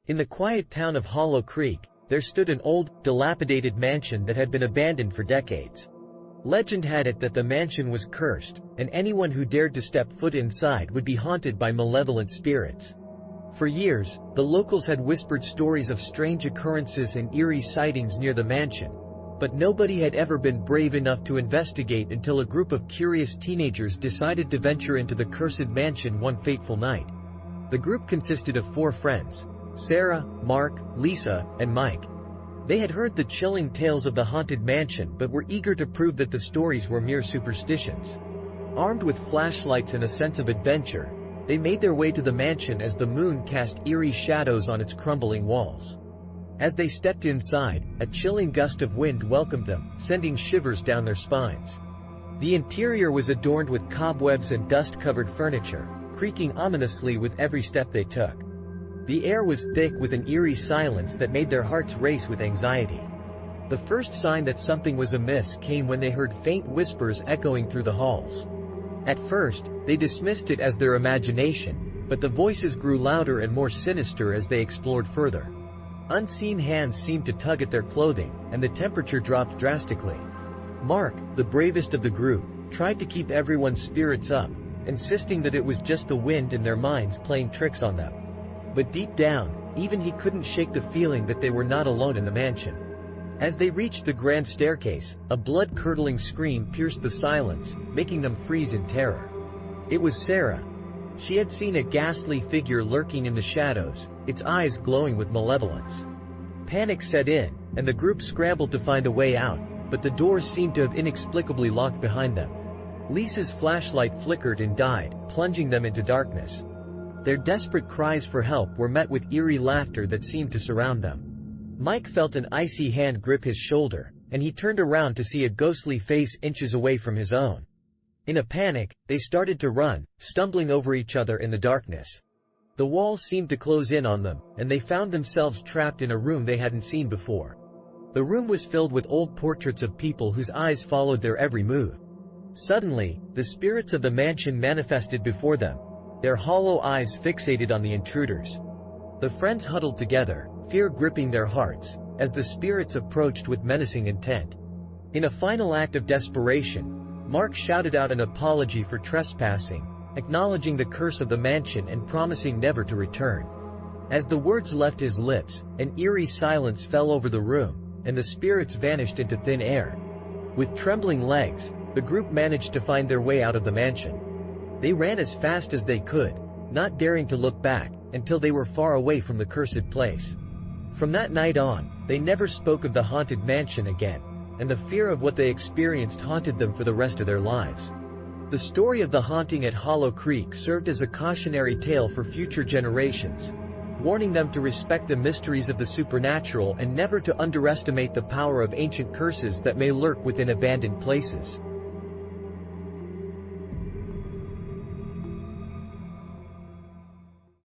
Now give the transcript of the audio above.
In the quiet town of Hollow Creek, there stood an old, dilapidated mansion that had been abandoned for decades. Legend had it that the mansion was cursed, and anyone who dared to step foot inside would be haunted by malevolent spirits. For years, the locals had whispered stories of strange occurrences and eerie sightings near the mansion, but nobody had ever been brave enough to investigate until a group of curious teenagers decided to venture into the cursed mansion one fateful night. The group consisted of 4 friends: Sarah, Mark, Lisa, and Mike. They had heard the chilling tales of the haunted mansion but were eager to prove that the stories were mere superstitions. Armed with flashlights and a sense of adventure, they made their way to the mansion as the moon cast eerie shadows on its crumbling walls. As they stepped inside, a chilling gust of wind welcomed them, sending shivers down their spines. The interior was adorned with cobwebs and dust-covered furniture, creaking ominously with every step they took. The air was thick with an eerie silence that made their hearts race with anxiety. The first sign that something was amiss came when they heard faint whispers echoing through the halls. At first, they dismissed it as their imagination, but the voices grew louder and more sinister as they explored further. Unseen hands seemed to tug at their clothing, and the temperature dropped drastically. Mark, the bravest of the group, tried to keep everyone's spirits up, insisting that it was just the wind in their minds playing tricks on them. But deep down, even he couldn't shake the feeling that they were not alone in the mansion. As they reached the grand staircase, a blood-curdling scream pierced the silence, making them freeze in terror. It was Sarah. She had seen a ghastly figure lurking in the shadows, its eyes glowing with malevolence. Panic set in, and the group scrambled to find a way out, but the doors seemed to have inexplicably locked behind them. Lisa's flashlight flickered and died, plunging them into darkness. Their desperate cries for help were met with eerie laughter that seemed to surround them. Mike felt an icy hand grip his shoulder, and he turned around to see a ghostly face inches away from his own. In a panic, they started to run, stumbling over each other in the darkness. The walls seemed to close in on them, and they found themselves trapped in a room they hadn't seen before. The room was filled with old portraits of people whose eyes followed their every move. Suddenly, the spirits of the mansion manifested before them, their hollow eyes fixated on the intruders. The friends huddled together, fear gripping their hearts, as the spirits approached with menacing intent. In a final act of desperation, Mark shouted out an apology for trespassing, acknowledging the curse of the mansion and promising never to return. As the words left his lips, an eerie silence fell over the room, and the spirits vanished into thin air. With trembling legs, the group managed to find their way out of the mansion. They ran as fast as they could, not daring to look back, until they were far away from the cursed place. From that night on, they never spoke of the haunted mansion again, and the fear of what they experienced haunted them for the rest of their lives. The story of the haunting at Hollow Creek served as a cautionary tale for future generations, warning them to respect the mysteries of the supernatural and never to underestimate the power of ancient curses that may lurk within abandoned places.